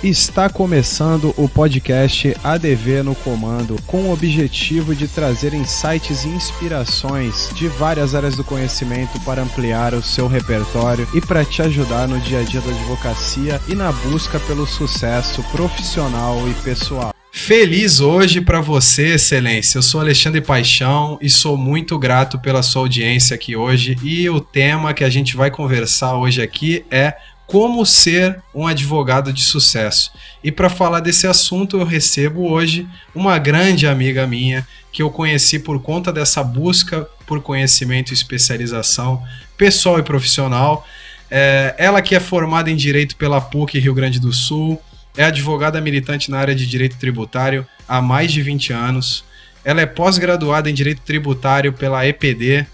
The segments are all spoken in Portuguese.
Está começando o podcast ADV no Comando, com o objetivo de trazer insights e inspirações de várias áreas do conhecimento para ampliar o seu repertório e para te ajudar no dia a dia da advocacia e na busca pelo sucesso profissional e pessoal. Feliz hoje para você, excelência. Eu sou Alexandre Paixão e sou muito grato pela sua audiência aqui hoje. E o tema que a gente vai conversar hoje aqui é como ser um advogado de sucesso. E para falar desse assunto, eu recebo hoje uma grande amiga minha que eu conheci por conta dessa busca por conhecimento e especialização pessoal e profissional. Ela que é formada em Direito pela PUC Rio Grande do Sul, é advogada militante na área de Direito Tributário há mais de 20 anos. Ela é pós-graduada em Direito Tributário pela EPD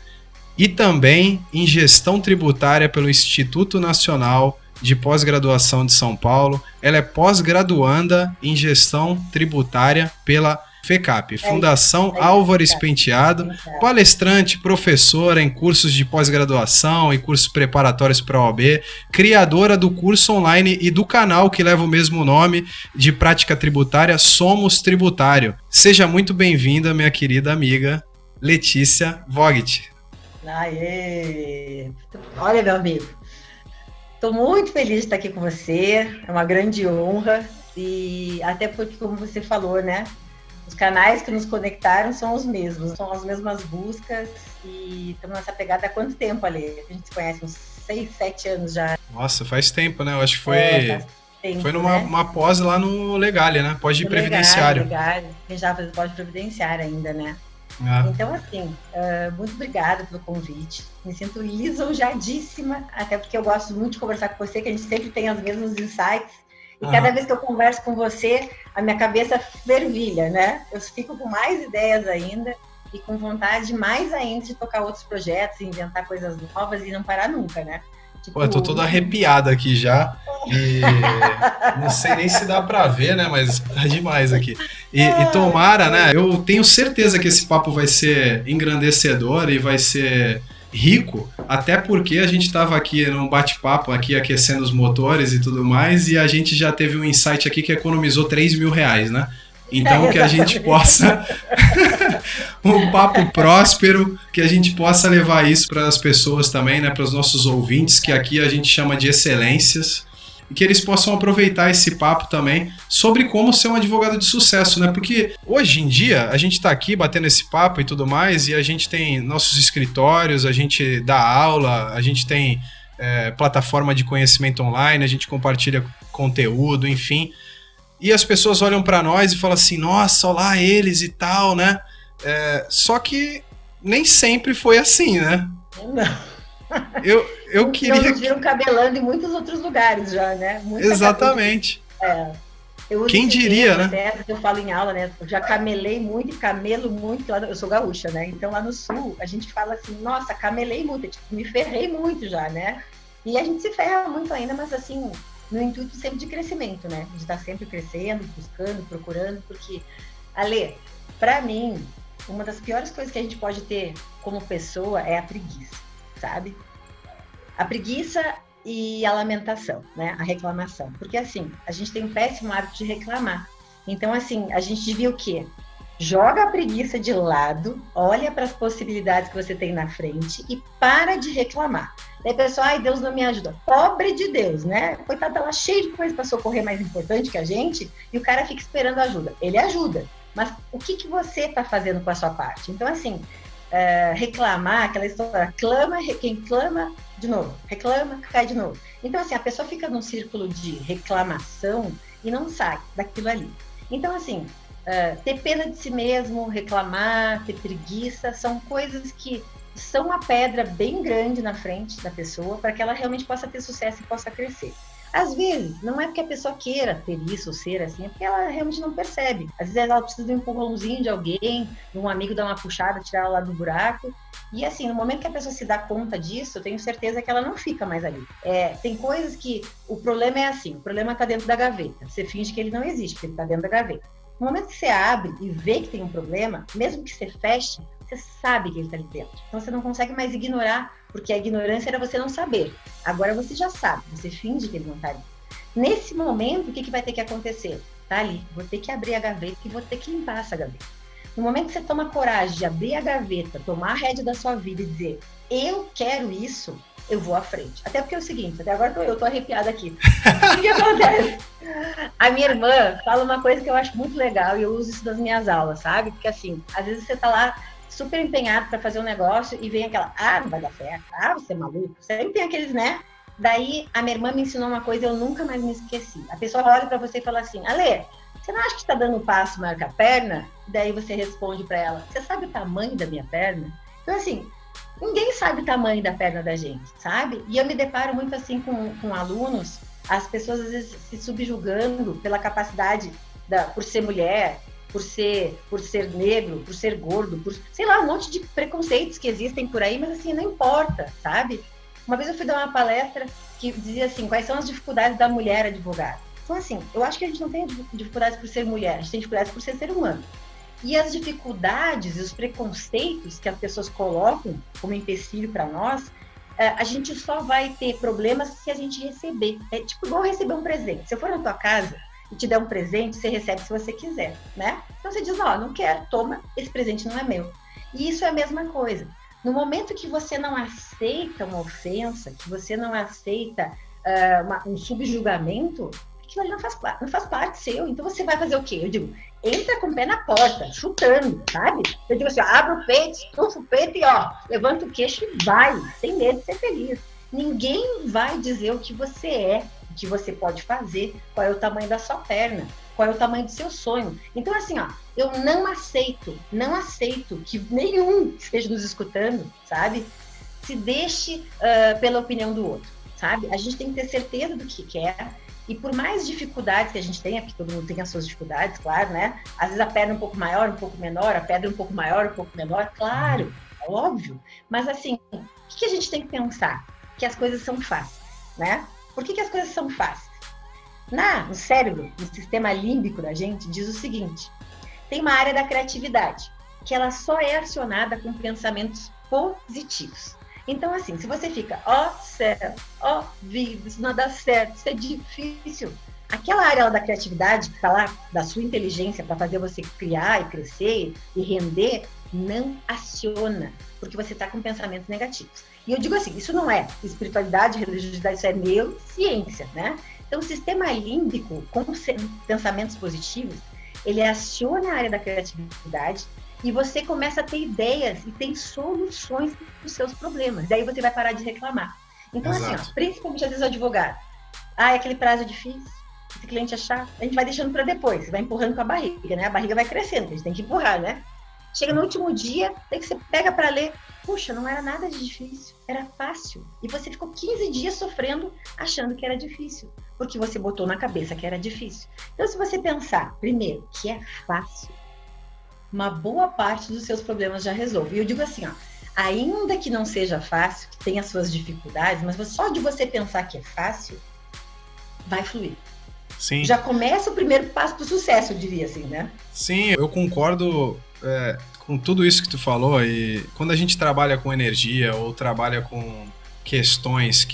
e também em Gestão Tributária pelo Instituto Nacional de Pós-Graduação de São Paulo. Ela é pós-graduanda em Gestão Tributária pela FECAP, Fundação Álvares Penteado, palestrante, professora em cursos de pós-graduação e cursos preparatórios para a OAB, criadora do curso online e do canal que leva o mesmo nome de prática tributária, Somos Tributário. Seja muito bem-vinda, minha querida amiga Letícia Vogt. Aê! Olha, meu amigo, estou muito feliz de estar aqui com você, é uma grande honra, e até porque, como você falou, né, os canais que nos conectaram são os mesmos, são as mesmas buscas, e estamos nessa pegada há quanto tempo, Ale? A gente se conhece uns 6, 7 anos já. Nossa, faz tempo, né? Eu acho que foi né? uma pós lá no Legale, né? Pós de previdenciário. Legale, a gente já fez pós de previdenciário ainda, né? Então, assim, muito obrigada pelo convite. Me sinto lisonjadíssima, até porque eu gosto muito de conversar com você, que a gente sempre tem os mesmos insights. E cada vez que eu converso com você, a minha cabeça fervilha, né? Eu fico com mais ideias ainda e com vontade mais ainda de tocar outros projetos, inventar coisas novas e não parar nunca, né? Pô, eu tô todo arrepiado aqui já e não sei nem se dá pra ver, né, mas tá demais aqui. E tomara, né, eu tenho certeza que esse papo vai ser engrandecedor e vai ser rico, até porque a gente tava aqui num bate-papo, aqui aquecendo os motores e tudo mais, e a gente já teve um insight aqui que economizou R$3.000, né? Então que a gente possa um papo próspero, que a gente possa levar isso para as pessoas também, né, para os nossos ouvintes, que aqui a gente chama de excelências, e que eles possam aproveitar esse papo também sobre como ser um advogado de sucesso, né? Porque hoje em dia a gente está aqui batendo esse papo e tudo mais, e a gente tem nossos escritórios, a gente dá aula, a gente tem plataforma de conhecimento online, a gente compartilha conteúdo, enfim. E as pessoas olham para nós e falam assim, nossa, olha lá eles e tal, né? Só que nem sempre foi assim, né? Não. Eu queria... Nos viram cabelando em muitos outros lugares já, né? Exatamente. Quem diria, né? Eu falo em aula, né? Eu já camelei muito e camelo muito. Eu sou gaúcha, né? Então lá no sul a gente fala assim, nossa, camelei muito, tipo, me ferrei muito já, né? E a gente se ferra muito ainda, mas assim, no intuito sempre de crescimento, né? De estar sempre crescendo, buscando, procurando, porque, Ale, pra mim, uma das piores coisas que a gente pode ter como pessoa é a preguiça, sabe? A preguiça e a lamentação, né? A reclamação. Porque, assim, a gente tem um péssimo hábito de reclamar. Então, assim, a gente devia o quê? Joga a preguiça de lado, olha para as possibilidades que você tem na frente e para de reclamar. Daí, pessoal, ai, Deus não me ajuda. Pobre de Deus, né? Coitado, ela cheia de coisa para socorrer mais importante que a gente e o cara fica esperando ajuda. Ele ajuda, mas o que você está fazendo com a sua parte? Então, assim, reclamar, aquela história, quem clama, de novo, reclama, cai de novo. Então, assim, a pessoa fica num círculo de reclamação e não sai daquilo ali. Então, assim, ter pena de si mesmo, reclamar, ter preguiça, são coisas que são uma pedra bem grande na frente da pessoa para que ela realmente possa ter sucesso e possa crescer. Às vezes, não é porque a pessoa queira ter isso ou ser assim, é porque ela realmente não percebe. Às vezes ela precisa de um empurrãozinho de alguém, de um amigo dar uma puxada, tirar ela lá do buraco. E assim, no momento que a pessoa se dá conta disso, eu tenho certeza que ela não fica mais ali. Tem coisas que o problema é assim, o problema está dentro da gaveta. Você finge que ele não existe, porque ele está dentro da gaveta. No momento que você abre e vê que tem um problema, mesmo que você feche, você sabe que ele está ali dentro. Então você não consegue mais ignorar, porque a ignorância era você não saber. Agora você já sabe, você finge que ele não está ali. Nesse momento, o que vai ter que acontecer? Tá ali, vou ter que abrir a gaveta e vou ter que limpar essa gaveta. No momento que você toma coragem de abrir a gaveta, tomar a rédea da sua vida e dizer, eu quero isso, eu vou à frente. Até porque é o seguinte, até agora eu tô arrepiada aqui. O que acontece? A minha irmã fala uma coisa que eu acho muito legal e eu uso isso nas minhas aulas, sabe? Porque assim, às vezes você tá lá super empenhado para fazer um negócio e vem aquela, não vai dar certo, você é maluco. Sempre tem aqueles, né? Daí a minha irmã me ensinou uma coisa e eu nunca mais me esqueci. A pessoa olha para você e fala assim, Ale, você não acha que está dando um passo maior que a perna? Daí você responde para ela, você sabe o tamanho da minha perna? Então assim, ninguém sabe o tamanho da perna da gente, sabe? E eu me deparo muito assim com alunos, as pessoas às vezes se subjugando pela capacidade, por ser mulher, por ser negro, por ser gordo, por, sei lá, um monte de preconceitos que existem por aí, mas assim, não importa, sabe? Uma vez eu fui dar uma palestra que dizia assim, quais são as dificuldades da mulher advogada? Então assim, eu acho que a gente não tem dificuldades por ser mulher, a gente tem dificuldades por ser humano. E as dificuldades e os preconceitos que as pessoas colocam como empecilho para nós, a gente só vai ter problemas se a gente receber. É tipo igual receber um presente. Se eu for na tua casa e te der um presente, você recebe se você quiser, né? Então você diz, não quero, toma, esse presente não é meu. E isso é a mesma coisa. No momento que você não aceita uma ofensa, que você não aceita um subjugamento, aquilo ali não faz parte seu. Então você vai fazer o quê? Eu digo, entra com o pé na porta, chutando, sabe? Eu digo assim, abre o peito, estufa o peito e levanta o queixo e vai, sem medo de ser feliz. Ninguém vai dizer o que você é, o que você pode fazer, qual é o tamanho da sua perna, qual é o tamanho do seu sonho. Então assim, eu não aceito que nenhum esteja nos escutando, sabe? Se deixe pela opinião do outro, sabe? A gente tem que ter certeza do que quer. E por mais dificuldades que a gente tenha, porque todo mundo tem as suas dificuldades, claro, né? Às vezes a perna é um pouco maior, um pouco menor, a pedra é um pouco maior, um pouco menor, claro, é óbvio. Mas assim, o que a gente tem que pensar? Que as coisas são fáceis, né? Por que as coisas são fáceis? No cérebro, no sistema límbico da gente, diz o seguinte, tem uma área da criatividade, que ela só é acionada com pensamentos positivos. Então, assim, se você fica, céu, vida, isso não dá certo, isso é difícil. Aquela área da criatividade, que está lá, da sua inteligência, para fazer você criar e crescer e render, não aciona, porque você está com pensamentos negativos. E eu digo assim, isso não é espiritualidade, religiosidade, isso é neurociência, né? Então, o sistema límbico, com pensamentos positivos, ele aciona a área da criatividade, e você começa a ter ideias e tem soluções para os seus problemas. Daí você vai parar de reclamar. Então, Exato. Assim, principalmente às vezes o advogado. Aquele prazo é difícil, esse cliente é chato. A gente vai deixando para depois, você vai empurrando com a barriga, né? A barriga vai crescendo, a gente tem que empurrar, né? Chega no último dia, daí que você pega para ler, puxa, não era nada de difícil, era fácil. E você ficou 15 dias sofrendo, achando que era difícil, porque você botou na cabeça que era difícil. Então, se você pensar, primeiro, que é fácil, uma boa parte dos seus problemas já resolve. E eu digo assim, ainda que não seja fácil, que tenha suas dificuldades, mas só de você pensar que é fácil, vai fluir. Sim. Já começa o primeiro passo para o sucesso, eu diria assim, né? Sim, eu concordo com tudo isso que tu falou. E quando a gente trabalha com energia ou trabalha com questões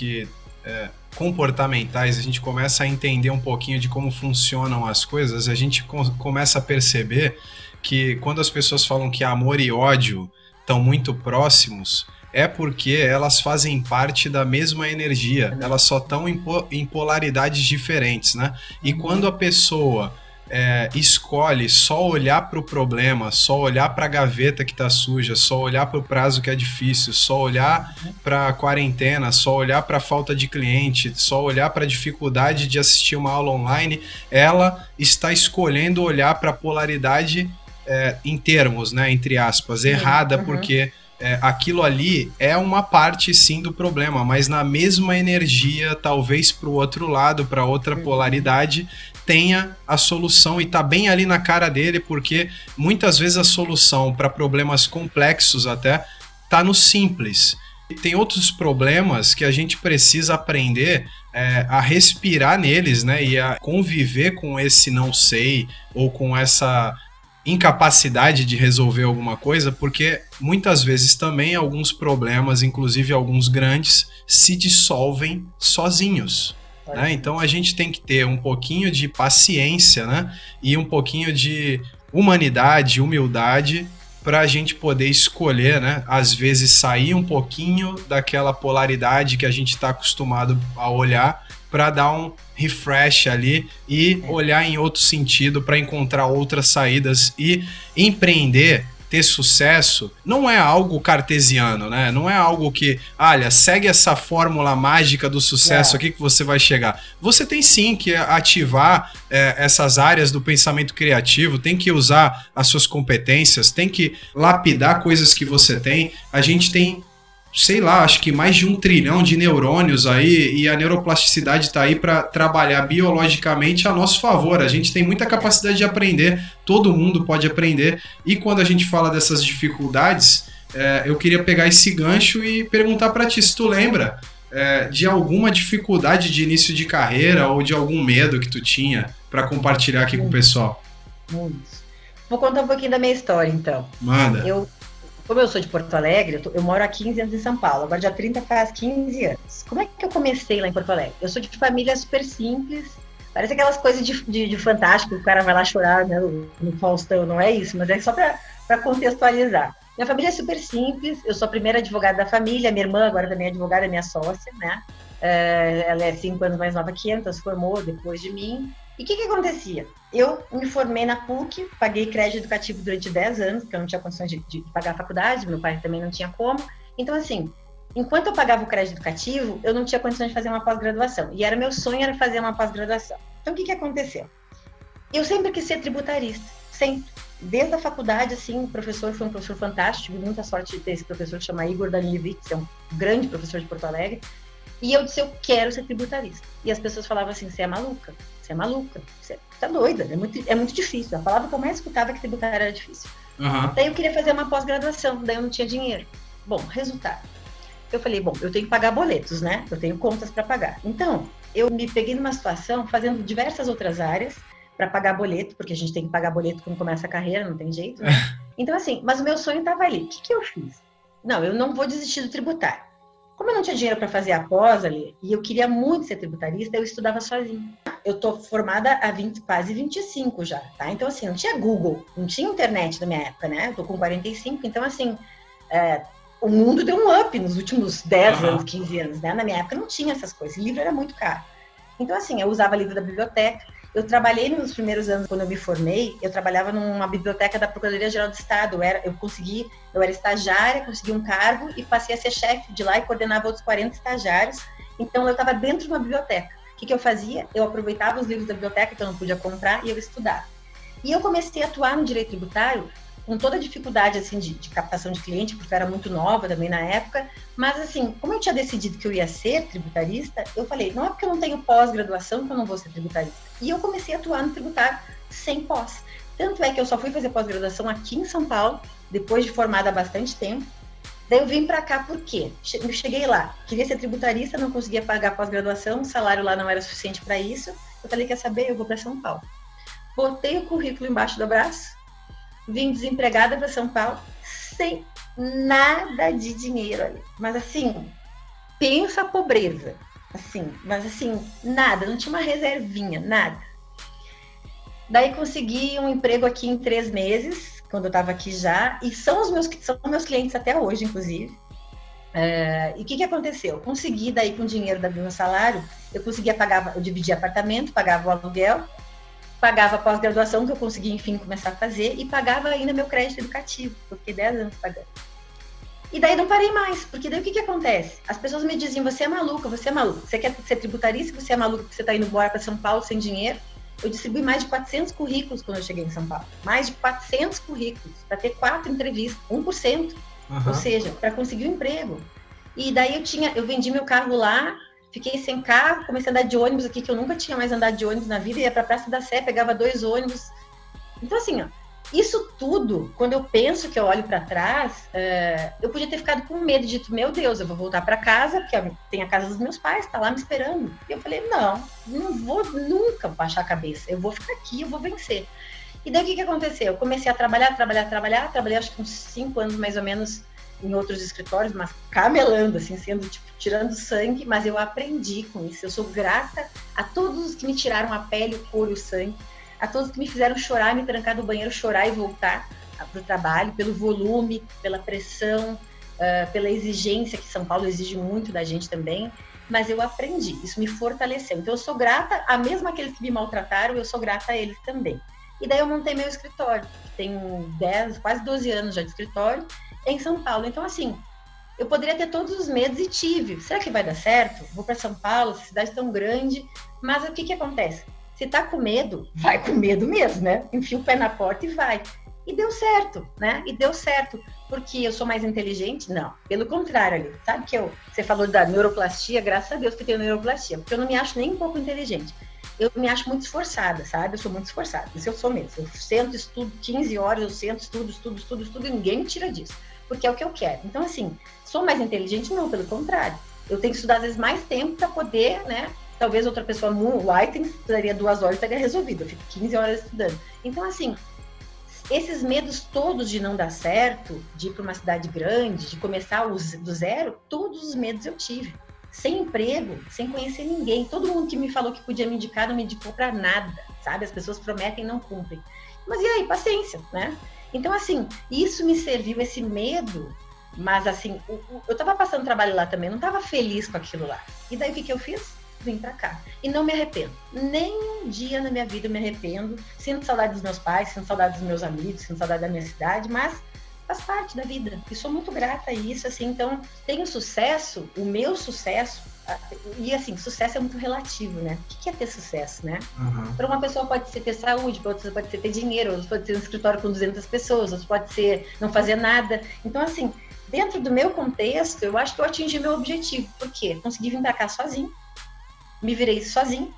comportamentais, a gente começa a entender um pouquinho de como funcionam as coisas, a gente começa a perceber que quando as pessoas falam que amor e ódio estão muito próximos, é porque elas fazem parte da mesma energia, elas só estão em polaridades diferentes, né? E quando a pessoa escolhe só olhar para o problema, só olhar para a gaveta que está suja, só olhar para o prazo que é difícil, só olhar para a quarentena, só olhar para a falta de cliente, só olhar para a dificuldade de assistir uma aula online, ela está escolhendo olhar para a polaridade em termos, né, entre aspas, errada, porque aquilo ali é uma parte sim do problema, mas na mesma energia, talvez para o outro lado, para outra polaridade, tenha a solução e tá bem ali na cara dele, porque muitas vezes a solução para problemas complexos até tá no simples. E tem outros problemas que a gente precisa aprender a respirar neles, né, e a conviver com esse não sei, ou com essa incapacidade de resolver alguma coisa, porque muitas vezes também alguns problemas, inclusive alguns grandes, se dissolvem sozinhos. né? Então a gente tem que ter um pouquinho de paciência, né? E um pouquinho de humanidade, humildade, para a gente poder escolher, né? Às vezes sair um pouquinho daquela polaridade que a gente está acostumado a olhar, para dar um refresh ali e olhar em outro sentido para encontrar outras saídas. E empreender, ter sucesso, não é algo cartesiano, né? Não é algo que, olha, segue essa fórmula mágica do sucesso aqui que você vai chegar. Você tem sim que ativar essas áreas do pensamento criativo, tem que usar as suas competências, tem que lapidar coisas que você tem. A gente tem, sei lá, acho que mais de 1 trilhão de neurônios aí, e a neuroplasticidade está aí para trabalhar biologicamente a nosso favor. A gente tem muita capacidade de aprender, todo mundo pode aprender, e quando a gente fala dessas dificuldades, eu queria pegar esse gancho e perguntar para ti, se tu lembra de alguma dificuldade de início de carreira ou de algum medo que tu tinha para compartilhar aqui com o pessoal. Vou contar um pouquinho da minha história, então. Manda. Como eu sou de Porto Alegre, eu moro há 15 anos em São Paulo, agora dia 30 faz 15 anos. Como é que eu comecei lá em Porto Alegre? Eu sou de família super simples, parece aquelas coisas de fantástico, o cara vai lá chorar, né, no Faustão, não é isso, mas é só para contextualizar. Minha família é super simples, eu sou a primeira advogada da família, minha irmã agora também é advogada, é minha sócia, né? Ela é 5 anos mais nova que eu, então se formou depois de mim. E o que acontecia? Eu me formei na PUC, paguei crédito educativo durante 10 anos, porque eu não tinha condições de pagar a faculdade, meu pai também não tinha como. Então, assim, enquanto eu pagava o crédito educativo, eu não tinha condições de fazer uma pós-graduação. E meu sonho era fazer uma pós-graduação. Então, o que aconteceu? Eu sempre quis ser tributarista, sempre. Desde a faculdade, assim, o professor foi um professor fantástico, tive muita sorte de ter esse professor que chama Igor Danilevich, que é um grande professor de Porto Alegre. E eu disse, eu quero ser tributarista. E as pessoas falavam assim, você é maluca, você tá doida, é muito difícil. A palavra que eu mais escutava é que tributário era difícil. Daí eu queria fazer uma pós-graduação, daí eu não tinha dinheiro. Bom, resultado. Eu falei, bom, eu tenho que pagar boletos, né? Eu tenho contas para pagar. Então, eu me peguei numa situação fazendo diversas outras áreas para pagar boleto, porque a gente tem que pagar boleto quando começa a carreira, não tem jeito, né? Então, assim, mas o meu sonho estava ali. O que eu fiz? Não, eu não vou desistir do tributário. Como eu não tinha dinheiro para fazer a pós ali, e eu queria muito ser tributarista, eu estudava sozinha. Eu tô formada há quase 25 já, tá? Então, assim, não tinha Google, não tinha internet na minha época, né? Eu tô com 45, então, assim, o mundo deu um up nos últimos 10 anos, 15 anos, né? Na minha época não tinha essas coisas, livro era muito caro. Então, assim, eu usava livro da biblioteca. Eu trabalhei nos primeiros anos, quando eu me formei, eu trabalhava numa biblioteca da Procuradoria-Geral do Estado. Eu era estagiária, consegui um cargo e passei a ser chefe de lá e coordenava outros 40 estagiários. Então, eu estava dentro de uma biblioteca. O que eu fazia? Eu aproveitava os livros da biblioteca que eu não podia comprar e eu estudava. E eu comecei a atuar no direito tributário com toda a dificuldade, assim, de captação de cliente, porque eu era muito nova também na época, mas, assim, como eu tinha decidido que eu ia ser tributarista, eu falei, não é porque eu não tenho pós-graduação que eu não vou ser tributarista. E eu comecei a atuar no tributário sem pós. Tanto é que eu só fui fazer pós-graduação aqui em São Paulo, depois de formada há bastante tempo. Daí eu vim para cá por quê? Eu cheguei lá, queria ser tributarista, não conseguia pagar pós-graduação, o salário lá não era suficiente para isso. Eu falei, quer saber? Eu vou para São Paulo. Botei o currículo embaixo do braço, vim desempregada para São Paulo, sem nada de dinheiro ali. Mas assim, pensa a pobreza. Assim, mas assim, nada, não tinha uma reservinha, nada. Daí consegui um emprego aqui em 3 meses, quando eu estava aqui já, e são meus clientes até hoje, inclusive. E o que aconteceu? Eu consegui, daí com o dinheiro do meu salário, eu dividia apartamento, pagava o aluguel, pagava a pós-graduação, que eu consegui, enfim, começar a fazer, e pagava ainda meu crédito educativo, eu fiquei 10 anos pagando. E daí não parei mais, porque daí o que acontece? As pessoas me diziam, você é maluca, você quer ser tributarista, você é maluca, porque você está indo embora para São Paulo sem dinheiro. Eu distribuí mais de 400 currículos quando eu cheguei em São Paulo. Mais de 400 currículos, para ter 4 entrevistas, 1%. Ou seja, para conseguir um emprego. E daí eu vendi meu carro lá, fiquei sem carro, comecei a andar de ônibus aqui, que eu nunca tinha mais andado de ônibus na vida, ia para a Praça da Sé, pegava 2 ônibus. Então, assim, ó, isso tudo, quando eu penso que eu olho para trás, eu podia ter ficado com medo, dito, meu Deus, eu vou voltar para casa, porque tem a casa dos meus pais, tá lá me esperando. E eu falei, não vou nunca baixar a cabeça, eu vou ficar aqui, eu vou vencer. E daí o que aconteceu? Eu comecei a trabalhar, trabalhei acho que uns 5 anos mais ou menos em outros escritórios, mas camelando, assim, sendo, tipo, tirando sangue, mas eu aprendi com isso. Eu sou grata a todos os que me tiraram a pele, o couro e o sangue, a todos que me fizeram chorar, me trancar do banheiro, chorar e voltar para o trabalho, pelo volume, pela pressão, pela exigência, que São Paulo exige muito da gente também, mas eu aprendi, isso me fortaleceu. Então eu sou grata, a mesmo aqueles que me maltrataram, eu sou grata a eles também. E daí eu montei meu escritório, que tem quase 12 anos já de escritório, em São Paulo. Então assim, eu poderia ter todos os medos e tive. Será que vai dar certo? Vou para São Paulo, cidade tão grande, mas o que acontece? Se tá com medo, vai com medo mesmo, né? Enfia o pé na porta e vai. E deu certo, né? E deu certo. Porque eu sou mais inteligente? Não. Pelo contrário, ali. Sabe que você falou da neuroplastia? Graças a Deus que eu tenho neuroplastia. Porque eu não me acho nem um pouco inteligente. Eu me acho muito esforçada, sabe? Eu sou muito esforçada. Isso eu sou mesmo. Eu sento, estudo 15 horas, eu sento, estudo, e ninguém me tira disso. Porque é o que eu quero. Então, assim, sou mais inteligente? Não, pelo contrário. Eu tenho que estudar, às vezes, mais tempo para poder, né? Talvez outra pessoa, Whiting, estudaria 2 horas e estaria resolvido. Eu fico 15 horas estudando. Então, assim, esses medos todos de não dar certo, de ir para uma cidade grande, de começar do zero, todos os medos eu tive. Sem emprego, sem conhecer ninguém. Todo mundo que me falou que podia me indicar, não me indicou para nada, sabe? As pessoas prometem e não cumprem. Mas e aí? Paciência, né? Então, assim, isso me serviu, esse medo, mas assim, eu estava passando trabalho lá também, não estava feliz com aquilo lá. E daí o que eu fiz? Vim pra cá. E não me arrependo. Nem um dia na minha vida eu me arrependo. Sinto saudade dos meus pais, sinto saudade dos meus amigos, sinto saudade da minha cidade, mas faz parte da vida. E sou muito grata a isso, assim. Então, tenho sucesso, o meu sucesso, e assim, sucesso é muito relativo, né? O que é ter sucesso, né? Uhum. Para uma pessoa pode ser ter saúde, para outra pode ser ter dinheiro, outra pode ser um escritório com 200 pessoas, outra pode ser não fazer nada. Então, assim, dentro do meu contexto, eu acho que eu atingi meu objetivo. Por quê? Consegui vir pra cá sozinho. Me virei sozinho,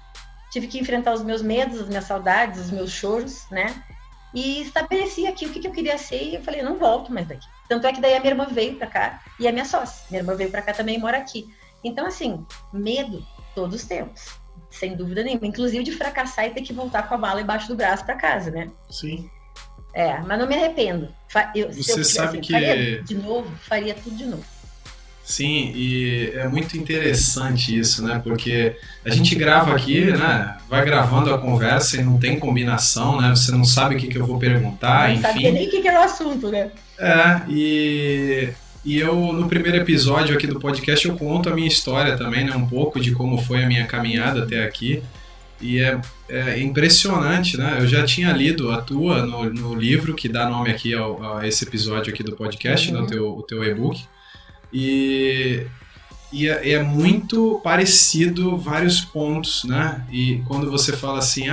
tive que enfrentar os meus medos, as minhas saudades, os meus choros, né? E estabeleci aqui o que eu queria ser e eu falei, não volto mais daqui. Tanto é que daí a minha irmã veio pra cá e a minha sócia. Minha irmã veio pra cá também e mora aqui. Então, assim, medo todos temos, sem dúvida nenhuma. Inclusive de fracassar e ter que voltar com a mala embaixo do braço pra casa, né? Sim. Mas não me arrependo. Você sabe que... faria de novo, faria tudo de novo. Sim, e é muito interessante isso, né? Porque a gente grava aqui, né? Vai gravando a conversa e não tem combinação, né? Você não sabe o que eu vou perguntar, não enfim. Não sabia nem o que era o assunto, né? E eu, no primeiro episódio aqui do podcast, eu conto a minha história também, né? Um pouco de como foi a minha caminhada até aqui. E é impressionante, né? Eu já tinha lido a tua no livro que dá nome aqui a esse episódio aqui do podcast, né? O teu e-book. E é muito parecido vários pontos, né? E quando você fala assim,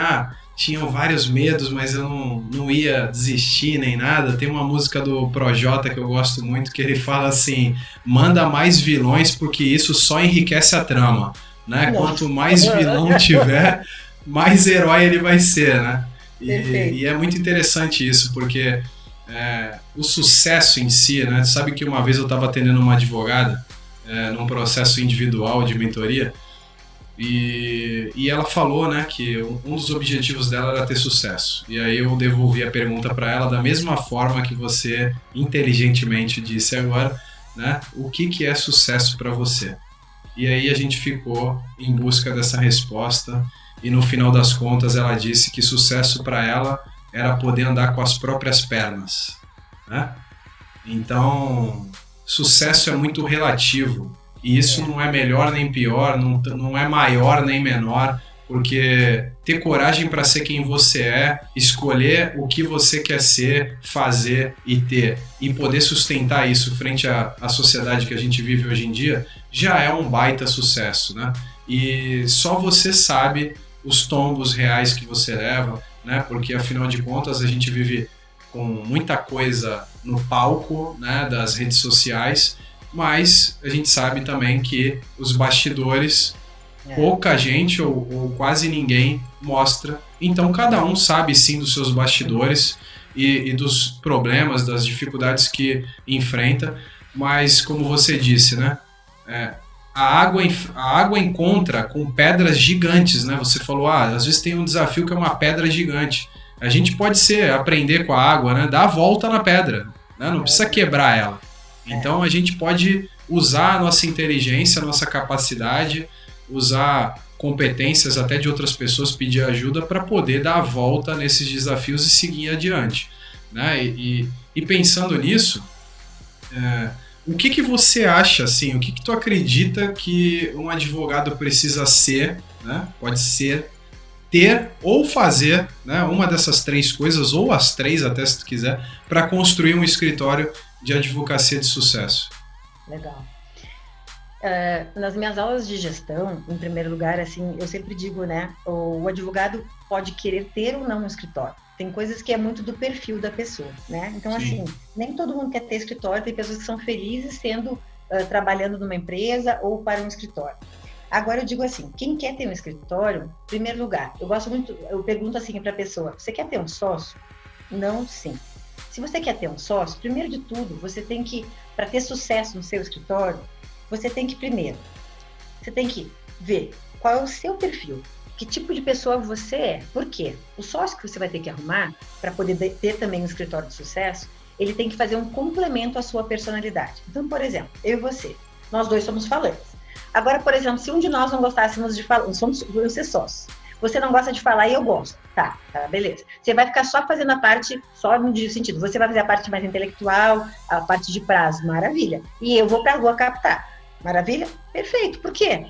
tinham vários medos, mas eu não ia desistir nem nada. Tem uma música do Projota que eu gosto muito, que ele fala assim, manda mais vilões porque isso só enriquece a trama, né? Quanto mais vilão tiver, mais herói ele vai ser, né? E é muito interessante isso, porque... o sucesso em si, né? Sabe que uma vez eu estava atendendo uma advogada num processo individual de mentoria e ela falou, né, que um dos objetivos dela era ter sucesso. E aí eu devolvi a pergunta para ela da mesma forma que você inteligentemente disse agora, né? O que é sucesso para você? E aí a gente ficou em busca dessa resposta e no final das contas ela disse que sucesso para ela era poder andar com as próprias pernas, né? Então, sucesso é muito relativo. E isso não é melhor nem pior, não é maior nem menor, porque ter coragem para ser quem você é, escolher o que você quer ser, fazer e ter, e poder sustentar isso frente à sociedade que a gente vive hoje em dia, já é um baita sucesso, né? E só você sabe os tombos reais que você leva, né? Porque afinal de contas a gente vive com muita coisa no palco, né, das redes sociais, mas a gente sabe também que os bastidores pouca gente ou quase ninguém mostra. Então cada um sabe sim dos seus bastidores e dos problemas, das dificuldades que enfrenta, mas como você disse, né, a água encontra com pedras gigantes, né? Você falou, às vezes tem um desafio que é uma pedra gigante. A gente pode aprender com a água, né? Dar a volta na pedra, né? Não precisa quebrar ela. Então a gente pode usar a nossa inteligência, a nossa capacidade, usar competências até de outras pessoas, pedir ajuda para poder dar a volta nesses desafios e seguir adiante, né? E pensando nisso, o que você acha, assim, o que tu acredita que um advogado precisa ser, né? Pode ser, ter ou fazer, né? Uma dessas três coisas, ou as três até se tu quiser, para construir um escritório de advocacia de sucesso? Legal. Nas minhas aulas de gestão, em primeiro lugar, assim, eu sempre digo, né, o advogado pode querer ter ou não um escritório. Tem coisas que é muito do perfil da pessoa, né? Então, Sim. assim, nem todo mundo quer ter escritório, tem pessoas que são felizes trabalhando numa empresa ou para um escritório. Agora, eu digo assim, quem quer ter um escritório, em primeiro lugar, eu pergunto assim para a pessoa, você quer ter um sócio? Não, sim. Se você quer ter um sócio, primeiro de tudo, você tem que, para ter sucesso no seu escritório, você tem que ver qual é o seu perfil, que tipo de pessoa você é. Por quê? O sócio que você vai ter que arrumar, para poder ter também um escritório de sucesso, ele tem que fazer um complemento à sua personalidade. Então, por exemplo, eu e você, nós dois somos falantes. Agora, por exemplo, se um de nós não gostássemos de falar, vamos ser sócios. Você não gosta de falar e eu gosto. Tá, beleza. Você vai ficar só fazendo a parte, só no sentido, você vai fazer a parte mais intelectual, a parte de prazo, maravilha. E eu vou para a rua captar. Maravilha? Perfeito. Por quê?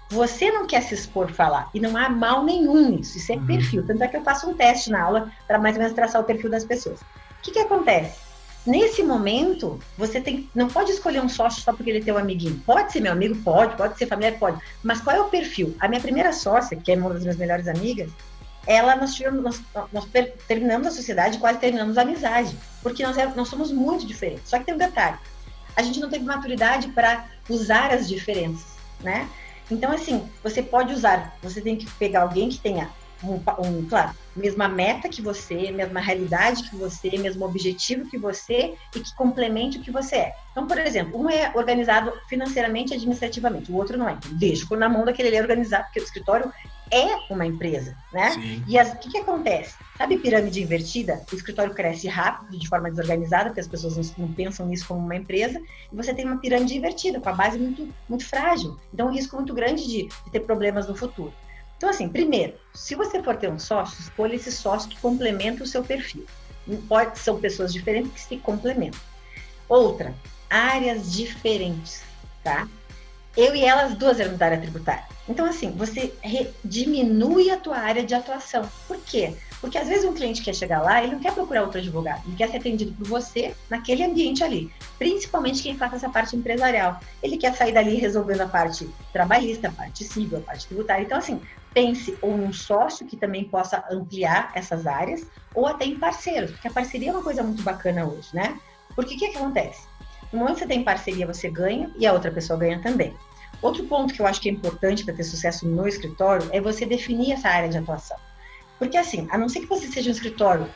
Você não quer se expor falar. E não há mal nenhum nisso. Isso é perfil. Tanto é que eu faço um teste na aula para mais ou menos traçar o perfil das pessoas. O que acontece? Nesse momento, você não pode escolher um sócio só porque ele é teu amiguinho. Pode ser meu amigo? Pode ser familiar? Pode. Mas qual é o perfil? A minha primeira sócia, que é uma das minhas melhores amigas, nós terminamos a sociedade e quase terminamos a amizade. Porque nós somos muito diferentes. Só que tem um detalhe. A gente não teve maturidade para usar as diferenças, né? Então, assim, você tem que pegar alguém que tenha, claro, mesma meta que você, mesma realidade que você, mesmo objetivo que você e que complemente o que você é. Então, por exemplo, um é organizado financeiramente e administrativamente, o outro não é. Então, deixa na mão daquele ele organizado, porque o escritório é uma empresa, né? Sim. E o que acontece? Sabe pirâmide invertida? O escritório cresce rápido, de forma desorganizada, porque as pessoas não pensam nisso como uma empresa, e você tem uma pirâmide invertida, com a base muito, muito frágil. Então, um risco muito grande de ter problemas no futuro. Então, assim, primeiro, se você for ter um sócio, escolha esse sócio que complementa o seu perfil. São pessoas diferentes que se complementam. Outra, áreas diferentes, tá? Eu e ela, as duas éramos da área tributária. Então, assim, você diminui a tua área de atuação. Por quê? Porque, às vezes, um cliente quer chegar lá, ele não quer procurar outro advogado, ele quer ser atendido por você naquele ambiente ali. Principalmente quem faz essa parte empresarial. Ele quer sair dali resolvendo a parte trabalhista, a parte civil, a parte tributária. Então, assim, pense ou num sócio que também possa ampliar essas áreas, ou até em parceiros, porque a parceria é uma coisa muito bacana hoje, né? Porque o que acontece? No momento que você tem parceria, você ganha e a outra pessoa ganha também. Outro ponto que eu acho que é importante para ter sucesso no escritório é você definir essa área de atuação. Porque assim, a não ser que você seja um escritório,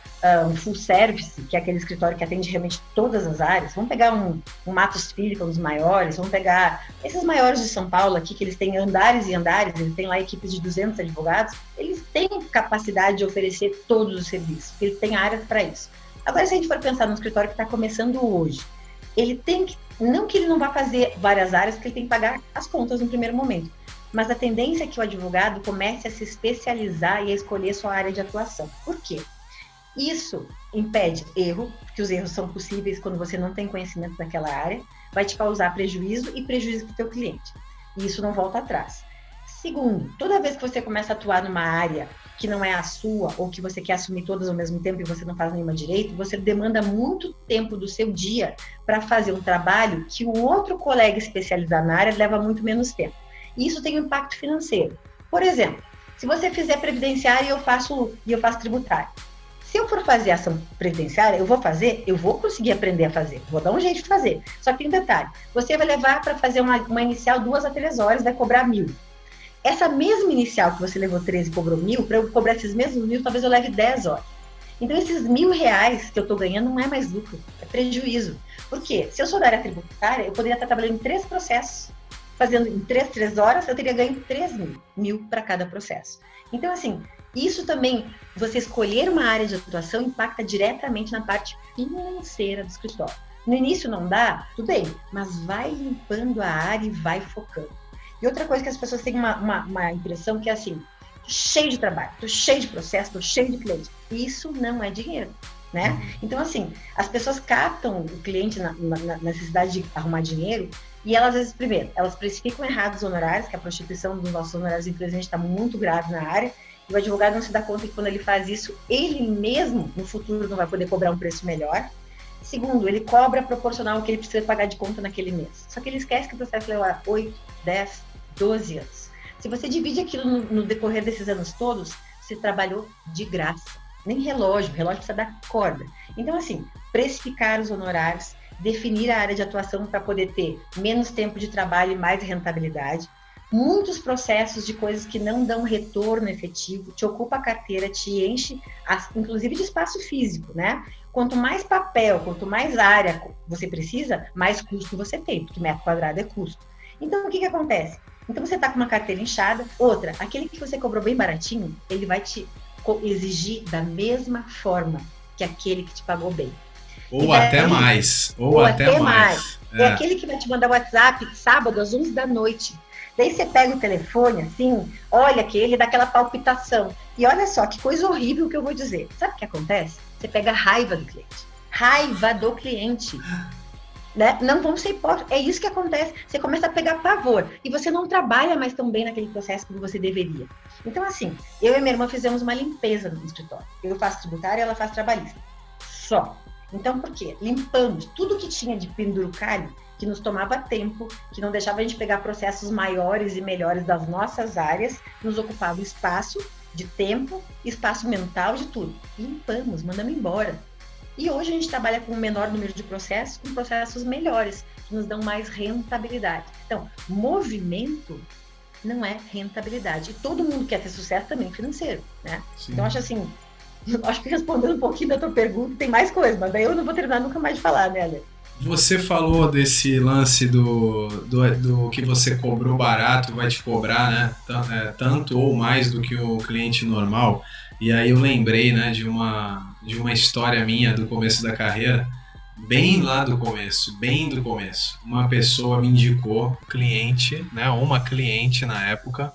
um full service, que é aquele escritório que atende realmente todas as áreas, vamos pegar um Matos Filho, que é um dos maiores, vamos pegar esses maiores de São Paulo aqui, que eles têm andares e andares, eles têm lá equipes de 200 advogados, eles têm capacidade de oferecer todos os serviços, porque eles têm áreas para isso. Agora, se a gente for pensar no escritório que está começando hoje, ele tem que, não que ele não vá fazer várias áreas, porque ele tem que pagar as contas no primeiro momento, mas a tendência é que o advogado comece a se especializar e a escolher sua área de atuação. Por quê? Isso impede erro, porque os erros são possíveis quando você não tem conhecimento daquela área, vai te causar prejuízo e prejuízo para o teu cliente. E isso não volta atrás. Segundo, toda vez que você começa a atuar numa área que não é a sua, ou que você quer assumir todas ao mesmo tempo e você não faz nenhuma direito, você demanda muito tempo do seu dia para fazer um trabalho que o outro colega especializado na área leva muito menos tempo. E isso tem um impacto financeiro. Por exemplo, se você fizer previdenciário e eu faço tributário. Se eu for fazer ação previdenciária, eu vou conseguir aprender a fazer, vou dar um jeito de fazer. Só que tem um detalhe, você vai levar para fazer uma inicial 2 a 3 horas, vai cobrar 1.000. Essa mesma inicial que você levou 13 e cobrou 1.000, para eu cobrar esses mesmos 1.000, talvez eu leve 10 horas. Então, esses R$1.000 que eu estou ganhando não é mais lucro, é prejuízo. Por quê? Se eu sou da área tributária, eu poderia estar trabalhando em 3 processos. Fazendo em 3 horas, eu teria ganho 3.000 para cada processo. Então, assim, isso também, você escolher uma área de atuação impacta diretamente na parte financeira do escritório. No início não dá, tudo bem, mas vai limpando a área e vai focando. E outra coisa que as pessoas têm uma impressão que é assim, tô cheio de trabalho, tô cheio de processo, tô cheio de cliente. Isso não é dinheiro, né? Então, assim, as pessoas captam o cliente na necessidade de arrumar dinheiro e elas, às vezes, primeiro, elas precificam errado os honorários, que a prostituição dos nossos honorários, infelizmente, está muito grave na área, e o advogado não se dá conta que quando ele faz isso, ele mesmo, no futuro, não vai poder cobrar um preço melhor. Segundo, ele cobra proporcional ao que ele precisa pagar de conta naquele mês. Só que ele esquece que o processo leva 8, 10, 12 anos. Se você divide aquilo no decorrer desses anos todos, você trabalhou de graça. Nem relógio, o relógio precisa dar corda. Então, assim, precificar os honorários, definir a área de atuação para poder ter menos tempo de trabalho e mais rentabilidade. Muitos processos de coisas que não dão retorno efetivo, te ocupa a carteira, te enche, inclusive de espaço físico, né? Quanto mais papel, quanto mais área você precisa, mais custo você tem, porque metro quadrado é custo. Então, o que acontece? Então, você está com uma carteira inchada. Outra, aquele que você cobrou bem baratinho, ele vai te exigir da mesma forma que aquele que te pagou bem. Ou até mais. Ou até mais. É aquele que vai te mandar o WhatsApp sábado às 11 da noite. Daí você pega o telefone, assim, olha aquele, dá aquela palpitação. E olha só, que coisa horrível que eu vou dizer. Sabe o que acontece? Você pega a raiva do cliente. Raiva do cliente. Né? Não vamos ser hipócritas. É isso que acontece. Você começa a pegar pavor. E você não trabalha mais tão bem naquele processo como você deveria. Então, assim, eu e minha irmã fizemos uma limpeza no escritório. Eu faço tributária e ela faz trabalhista. Só. Então, por quê? Limpamos tudo que tinha de penduricalho, que nos tomava tempo, que não deixava a gente pegar processos maiores e melhores das nossas áreas, nos ocupava espaço de tempo, espaço mental, de tudo. Limpamos, mandamos embora. E hoje a gente trabalha com um menor número de processos, com processos melhores, que nos dão mais rentabilidade. Então, movimento não é rentabilidade. E todo mundo quer ter sucesso também financeiro, né? Sim. Então, acho assim, acho que respondendo um pouquinho da tua pergunta, tem mais coisa, mas daí eu não vou terminar nunca mais de falar, né, Ale? Você falou desse lance do que você cobrou barato, vai te cobrar, né? Tanto ou mais do que o cliente normal. E aí eu lembrei, né, de uma história minha do começo da carreira, bem lá do começo, bem do começo. Uma pessoa me indicou, cliente, né, uma cliente na época,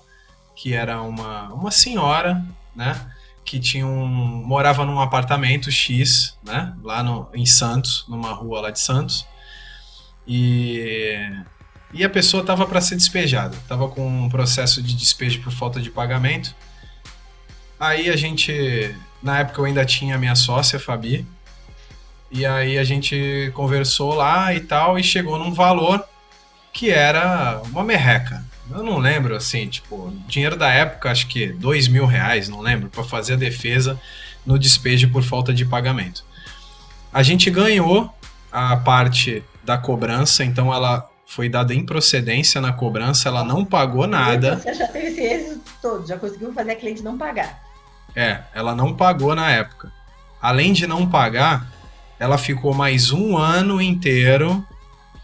que era uma senhora, né, que morava num apartamento X, né, lá em Santos, numa rua lá de Santos, e a pessoa estava para ser despejada, estava com um processo de despejo por falta de pagamento. Aí na época eu ainda tinha a minha sócia, Fabi, e aí a gente conversou lá e tal, e chegou num valor que era uma merreca. Eu não lembro, assim, tipo, dinheiro da época, acho que R$2.000, não lembro, para fazer a defesa no despejo por falta de pagamento. A gente ganhou a parte da cobrança, então ela foi dada improcedência na cobrança, ela não pagou nada. Você já teve esse êxito todo, já conseguiu fazer a cliente não pagar. Ela não pagou na época. Além de não pagar, ela ficou mais um ano inteiro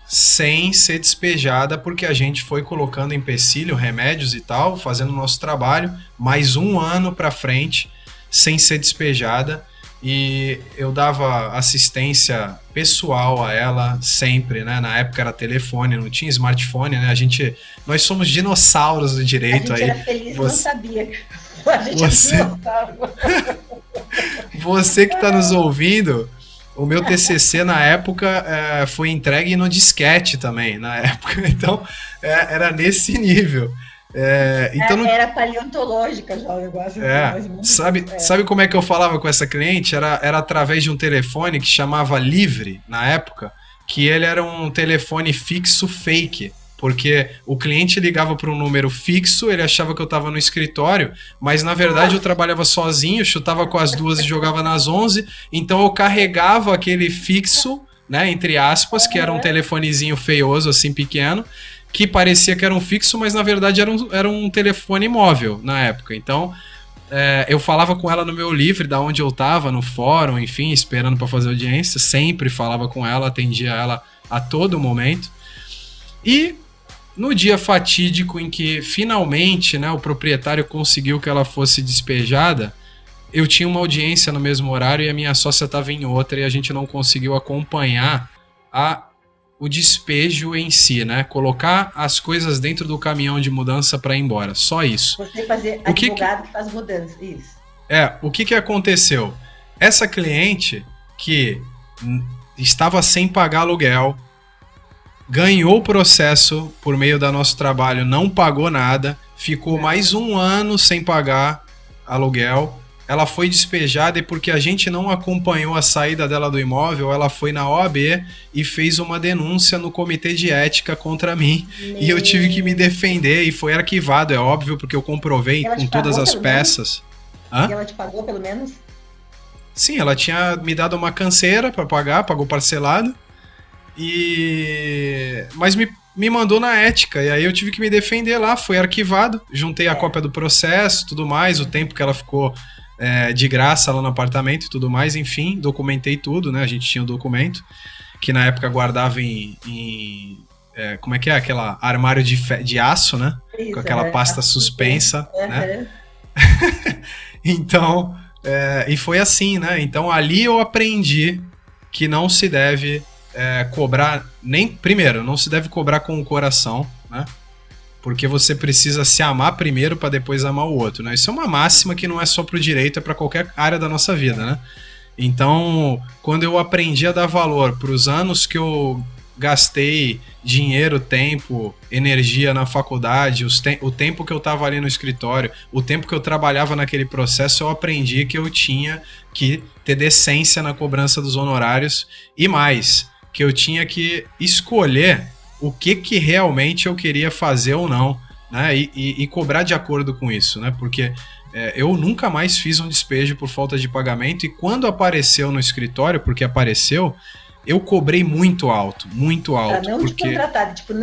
sem ser despejada, porque a gente foi colocando empecilho, remédios e tal, fazendo o nosso trabalho, mais um ano para frente sem ser despejada, e eu dava assistência pessoal a ela sempre, né? Na época era telefone, não tinha smartphone, né? Nós somos dinossauros do direito. A gente aí. Era feliz, não sabia. A gente você que está nos ouvindo, o meu TCC na época foi entregue no disquete também, na época, então era nesse nível. Então era paleontológica já o negócio. Sabe como é que eu falava com essa cliente? Era através de um telefone que chamava Livre, na época, que ele era um telefone fixo fake, porque o cliente ligava para um número fixo, ele achava que eu estava no escritório, mas na verdade eu trabalhava sozinho, chutava com as duas e jogava nas 11, então eu carregava aquele fixo, né, entre aspas, que era um telefonezinho feioso, assim, pequeno, que parecia que era um fixo, mas na verdade era um telefone móvel na época. Então eu falava com ela no meu Livre, da onde eu estava, no fórum, enfim, esperando para fazer audiência, sempre falava com ela, atendia ela a todo momento. E no dia fatídico em que finalmente, né, o proprietário conseguiu que ela fosse despejada, eu tinha uma audiência no mesmo horário e a minha sócia estava em outra e a gente não conseguiu acompanhar o despejo em si, né? Colocar as coisas dentro do caminhão de mudança para ir embora. Só isso. Você fazer advogado que faz mudança. Isso. O que aconteceu? Essa cliente que estava sem pagar aluguel, ganhou o processo por meio do nosso trabalho, não pagou nada, ficou mais um ano sem pagar aluguel. Ela foi despejada e porque a gente não acompanhou a saída dela do imóvel, ela foi na OAB e fez uma denúncia no comitê de ética contra mim. E eu tive que me defender e foi arquivado, é óbvio, porque eu comprovei com todas as peças. E ela te pagou pelo menos? Sim, ela tinha me dado uma canseira para pagar, pagou parcelado. Mas me mandou na ética, e aí eu tive que me defender lá, foi arquivado, juntei a cópia do processo, tudo mais, o tempo que ela ficou de graça lá no apartamento e tudo mais, enfim, documentei tudo, né? A gente tinha o documento, que na época guardava como é que é? Aquela armário de aço, né? Isso, com aquela pasta suspensa, né? Então, e foi assim, né? Então ali eu aprendi que não se deve cobrar, primeiro, não se deve cobrar com o coração, né? Porque você precisa se amar primeiro para depois amar o outro, né? Isso é uma máxima que não é só pro direito, é para qualquer área da nossa vida, né? Então, quando eu aprendi a dar valor para os anos que eu gastei dinheiro, tempo, energia na faculdade, o tempo que eu estava ali no escritório, o tempo que eu trabalhava naquele processo, eu aprendi que eu tinha que ter decência na cobrança dos honorários e mais, que eu tinha que escolher o que realmente eu queria fazer ou não, né? E cobrar de acordo com isso, né? Porque eu nunca mais fiz um despejo por falta de pagamento e quando apareceu no escritório, porque apareceu, eu cobrei muito alto. Pra não te contratar, tipo,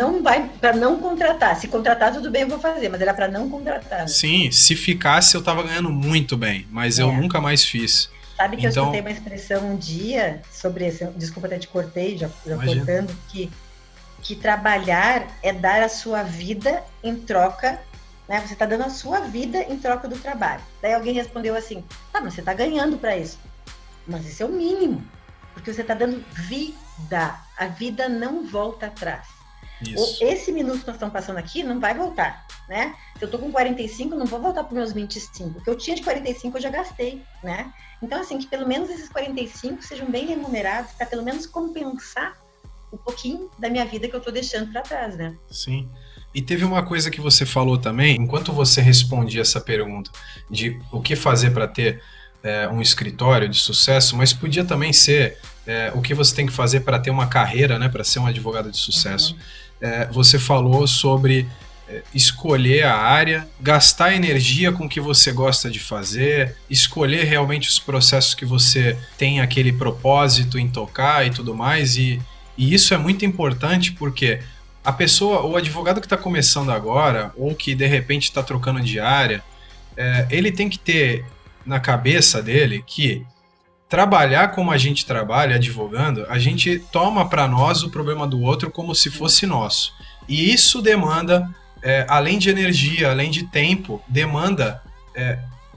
pra não contratar. Se contratar, tudo bem, eu vou fazer, mas era pra não contratar. Né? Sim, se ficasse, eu tava ganhando muito bem, mas eu nunca mais fiz. Sabe que eu escutei uma expressão um dia sobre esse, desculpa até te cortei, já cortando, que trabalhar é dar a sua vida em troca, né? Você tá dando a sua vida em troca do trabalho. Daí alguém respondeu assim, mas você tá ganhando pra isso. Mas isso é o mínimo, porque você tá dando vida. A vida não volta atrás. Isso. Esse minuto que nós estamos passando aqui não vai voltar, né? Se eu tô com 45, não vou voltar para meus 25. O que eu tinha de 45 eu já gastei, né? Então, assim, que pelo menos esses 45 sejam bem remunerados para pelo menos compensar um pouquinho da minha vida que eu tô deixando para trás, né? Sim. E teve uma coisa que você falou também, enquanto você respondia essa pergunta de o que fazer para ter um escritório de sucesso, mas podia também ser o que você tem que fazer para ter uma carreira, né, para ser um advogado de sucesso. Você falou sobre escolher a área, gastar energia com o que você gosta de fazer, escolher realmente os processos que você tem aquele propósito em tocar e tudo mais, e isso é muito importante porque a pessoa, o advogado que está começando agora, ou que de repente está trocando de área, ele tem que ter na cabeça dele que trabalhar como a gente trabalha, advogando, a gente toma para nós o problema do outro como se fosse nosso. E isso demanda, além de energia, além de tempo, demanda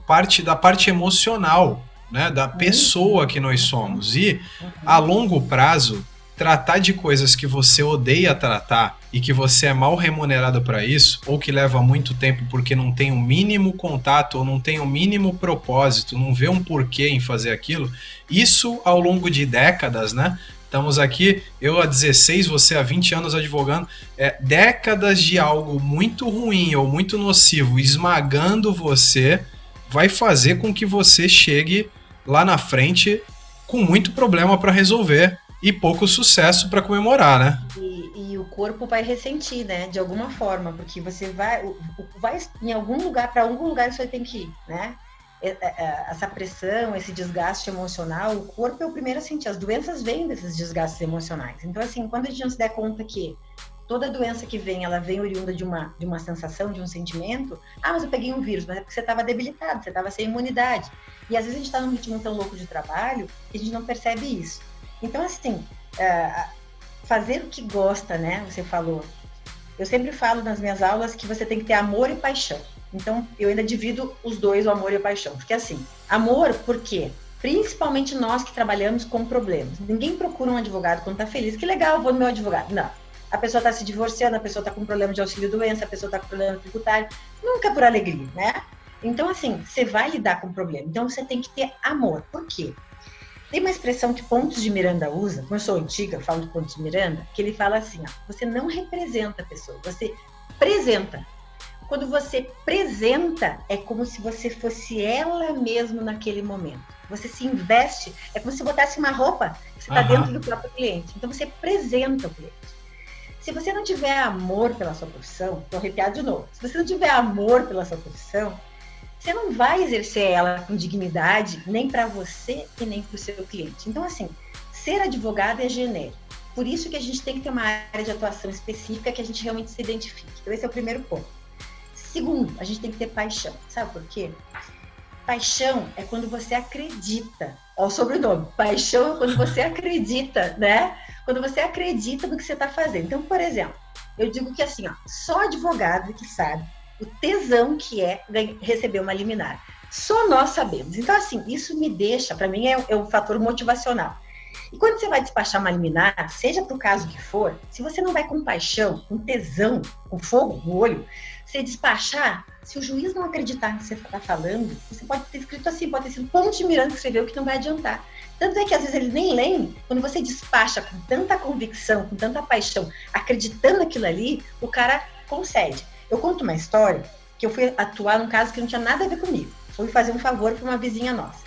parte da parte emocional, né, da pessoa que nós somos. E a longo prazo, tratar de coisas que você odeia tratar e que você é mal remunerado para isso, ou que leva muito tempo porque não tem o mínimo contato ou não tem o mínimo propósito, não vê um porquê em fazer aquilo, isso ao longo de décadas, né? Estamos aqui, eu há 16, você há 20 anos advogando, décadas de algo muito ruim ou muito nocivo esmagando você, vai fazer com que você chegue lá na frente com muito problema para resolver e pouco sucesso para comemorar, né? E o corpo vai ressentir, né? De alguma forma, porque você vai em algum lugar, para algum lugar você tem que ir, né? Essa pressão, esse desgaste emocional, o corpo é o primeiro a sentir. As doenças vêm desses desgastes emocionais. Então, assim, quando a gente não se der conta que toda doença que vem, ela vem oriunda de uma sensação, de um sentimento, mas eu peguei um vírus, mas é porque você estava debilitado, você estava sem imunidade. E às vezes a gente está num ritmo tão louco de trabalho que a gente não percebe isso. Então, assim, fazer o que gosta, né? Você falou. Eu sempre falo nas minhas aulas que você tem que ter amor e paixão. Então, eu ainda divido os dois, o amor e a paixão. Porque, assim, amor, por quê? Principalmente nós que trabalhamos com problemas. Ninguém procura um advogado quando está feliz. Que legal, eu vou no meu advogado. Não. A pessoa está se divorciando, a pessoa está com problema de auxílio-doença, a pessoa está com problema tributário. Nunca por alegria, né? Então, assim, você vai lidar com o problema. Então, você tem que ter amor. Por quê? Tem uma expressão que Pontes de Miranda usa, como eu sou antiga, eu falo de Pontes de Miranda, que ele fala assim, ó, você não representa a pessoa, você apresenta. Quando você apresenta, é como se você fosse ela mesmo naquele momento. Você se investe, é como se botasse uma roupa que você está dentro do próprio cliente. Então, você apresenta o cliente. Se você não tiver amor pela sua profissão, estou arrepiada de novo, se você não tiver amor pela sua profissão, você não vai exercer ela com dignidade, nem para você e nem para o seu cliente. Então, assim, ser advogado é genérico. Por isso que a gente tem que ter uma área de atuação específica que a gente realmente se identifique. Então, esse é o primeiro ponto. Segundo, a gente tem que ter paixão. Sabe por quê? Paixão é quando você acredita. Olha o sobrenome. Paixão é quando você acredita, né? Quando você acredita no que você está fazendo. Então, por exemplo, eu digo que assim, ó, só advogado que sabe o tesão que é receber uma liminar. Só nós sabemos. Então, assim, isso me deixa, para mim, é um fator motivacional. E quando você vai despachar uma liminar, seja para o caso que for, se você não vai com paixão, com tesão, com fogo no olho, você despachar, se o juiz não acreditar no que você está falando, você pode ter escrito assim, pode ter sido Pontes de Miranda que escreveu, que não vai adiantar. Tanto é que às vezes ele nem lê, quando você despacha com tanta convicção, com tanta paixão, acreditando naquilo ali, o cara concede. Eu conto uma história que eu fui atuar num caso que não tinha nada a ver comigo. Fui fazer um favor para uma vizinha nossa.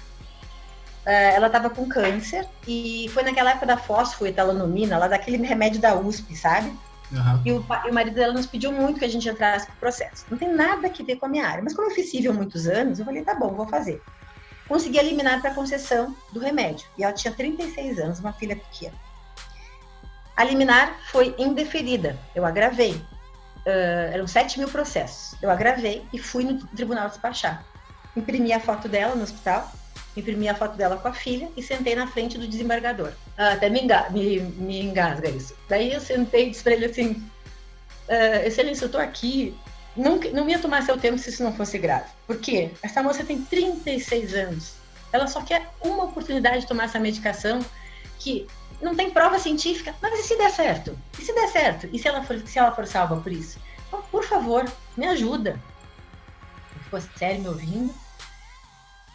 Ela estava com câncer e foi naquela época da fosfoetanolamina, lá daquele remédio da USP, sabe? Uhum. E o marido dela nos pediu muito que a gente entrasse pro processo. Não tem nada a ver com a minha área. Mas como eu fiz civil há muitos anos, eu falei, tá bom, vou fazer. Consegui eliminar para concessão do remédio. E ela tinha 36 anos, uma filha pequena. A liminar foi indeferida. Eu agravei. Eram 7 mil processos. Eu agravei e fui no tribunal despachar. Imprimi a foto dela no hospital, imprimi a foto dela com a filha e sentei na frente do desembargador. Até me engasga isso. Daí eu sentei e disse para ele assim, excelência, eu estou aqui, não ia tomar seu tempo se isso não fosse grave. Por quê? Essa moça tem 36 anos. Ela só quer uma oportunidade de tomar essa medicação que não tem prova científica. Mas e se der certo? E se der certo? E se ela for salva por isso? Então, por favor, me ajuda. Ele ficou sério me ouvindo.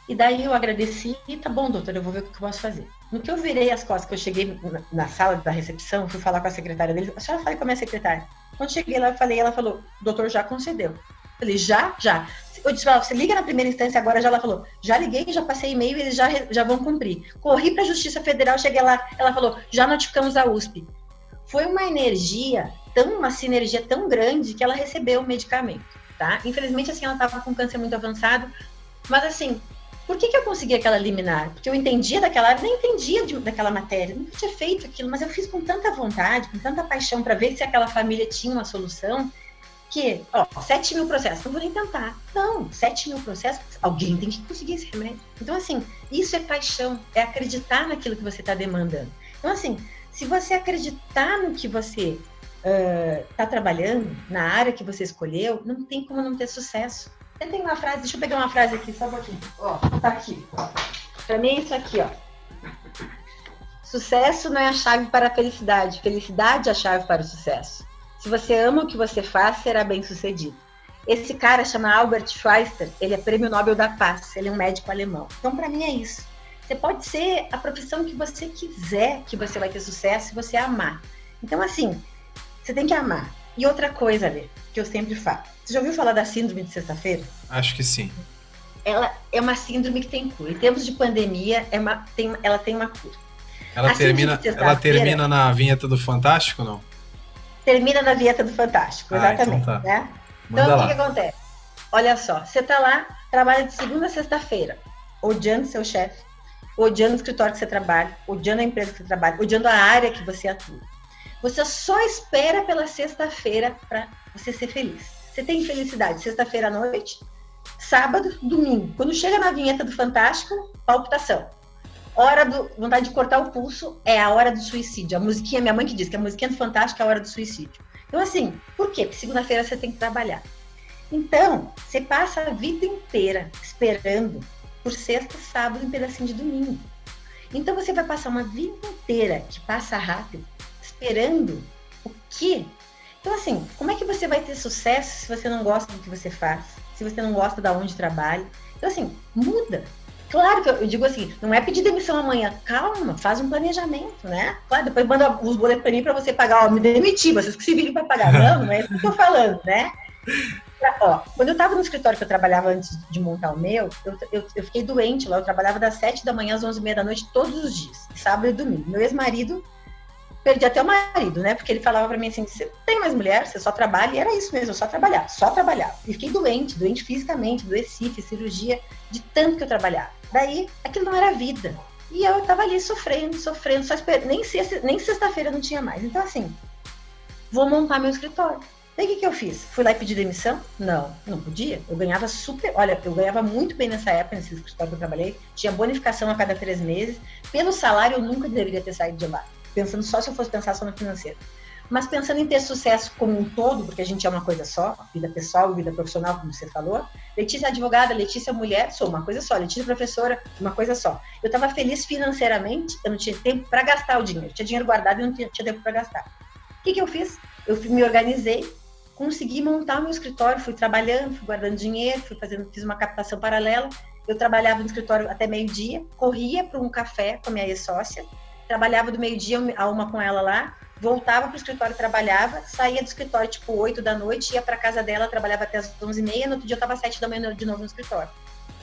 E daí eu agradeci, e tá bom, doutor, eu vou ver o que eu posso fazer. No que eu virei as costas, que eu cheguei na sala da recepção, fui falar com a secretária dele, a senhora fala com a minha secretária. Quando cheguei lá, eu falei, ela falou, doutor, já concedeu. Eu falei, já? Eu disse, você liga na primeira instância agora, já ela falou, já liguei, já passei e-mail, eles já vão cumprir. Corri para a Justiça Federal, cheguei lá, ela falou, já notificamos a USP. Foi uma sinergia tão grande que ela recebeu o medicamento, tá? Infelizmente, assim, ela estava com câncer muito avançado, mas assim, por que eu consegui aquela liminar? Porque eu entendia daquela área, nem entendia daquela matéria, nunca tinha feito aquilo, mas eu fiz com tanta vontade, com tanta paixão para ver se aquela família tinha uma solução, que, 7 mil processos, não vou nem tentar. Não, 7 mil processos, alguém tem que conseguir esse remédio. Então, assim, isso é paixão, é acreditar naquilo que você está demandando. Então, assim, se você acreditar no que você está trabalhando, na área que você escolheu, não tem como não ter sucesso. Eu tenho uma frase, deixa eu pegar uma frase aqui, só um pouquinho. Tá aqui. Pra mim é isso aqui, Sucesso não é a chave para a felicidade. Felicidade é a chave para o sucesso. Se você ama o que você faz, será bem sucedido. Esse cara chama Albert Schweitzer, ele é prêmio Nobel da Paz, ele é um médico alemão. Então, pra mim é isso. Você pode ser a profissão que você quiser, que você vai ter sucesso se você amar. Então, assim, você tem que amar. E outra coisa, Lê, que eu sempre falo. Você já ouviu falar da síndrome de sexta-feira? Acho que sim. Ela é uma síndrome que tem cura. Em tempos de pandemia, ela tem uma cura. Ela termina na vinheta do Fantástico, não? Termina na vinheta do Fantástico, exatamente. Então, tá. Né? Então, o que acontece? Olha só, você tá lá, trabalha de segunda a sexta-feira, odiando seu chefe, odiando o escritório que você trabalha, odiando a empresa que você trabalha, odiando a área que você atua. Você só espera pela sexta-feira para você ser feliz. Você tem felicidade sexta-feira à noite, sábado, domingo. Quando chega na vinheta do Fantástico, palpitação. Vontade de cortar o pulso é a hora do suicídio. A musiquinha, minha mãe que diz que a musiquinha do Fantástico é a hora do suicídio. Então, assim, por quê? Porque segunda-feira você tem que trabalhar. Então, você passa a vida inteira esperando por sexta, sábado e um pedacinho de domingo. Então você vai passar uma vida inteira que passa rápido, esperando o quê? Então assim, como é que você vai ter sucesso se você não gosta do que você faz? Se você não gosta de onde trabalha? Então assim, muda. Claro que eu digo assim, não é pedir demissão amanhã, calma, faz um planejamento, né? Claro, depois manda os boletos para mim para você pagar, ó, me demitir, vocês que se virem para pagar. Não é isso que eu tô falando, né? Ó, quando eu estava no escritório que eu trabalhava antes de montar o meu, eu fiquei doente lá, eu trabalhava das 7 da manhã às 11h30 da noite todos os dias, sábado e domingo. Meu ex-marido, perdi até o marido, né? Porque ele falava para mim assim, você não tem mais mulher, você só trabalha, e era isso mesmo, eu só trabalhava. E fiquei doente fisicamente, adoeci, fiz cirurgia, de tanto que eu trabalhava. Daí, aquilo não era vida. E eu tava ali sofrendo, só esperando, nem sexta-feira não tinha mais. Então assim, vou montar meu escritório. Daí o que eu fiz? Fui lá e pedi demissão? Não podia. Eu ganhava eu ganhava muito bem nessa época, nesse escritório que eu trabalhei. Tinha bonificação a cada 3 meses. Pelo salário, eu nunca deveria ter saído de lá. Pensando só se eu fosse pensar só no financeiro. Mas pensando em ter sucesso como um todo, porque a gente é uma coisa só, vida pessoal e vida profissional, como você falou. Letícia é advogada, Letícia é mulher, sou uma coisa só. Letícia é professora, uma coisa só. Eu estava feliz financeiramente, eu não tinha tempo para gastar o dinheiro. Eu tinha dinheiro guardado e não tinha tempo para gastar. O que eu fiz? Eu me organizei, consegui montar o meu escritório, fui trabalhando, fui guardando dinheiro, fiz uma captação paralela. Eu trabalhava no escritório até meio-dia, corria para um café com a minha ex-sócia, trabalhava do meio-dia a 1 com ela lá, voltava para o escritório, trabalhava, saía do escritório tipo 8 da noite, ia para casa dela, trabalhava até as 11h30, no outro dia eu estava às 7 da manhã de novo no escritório.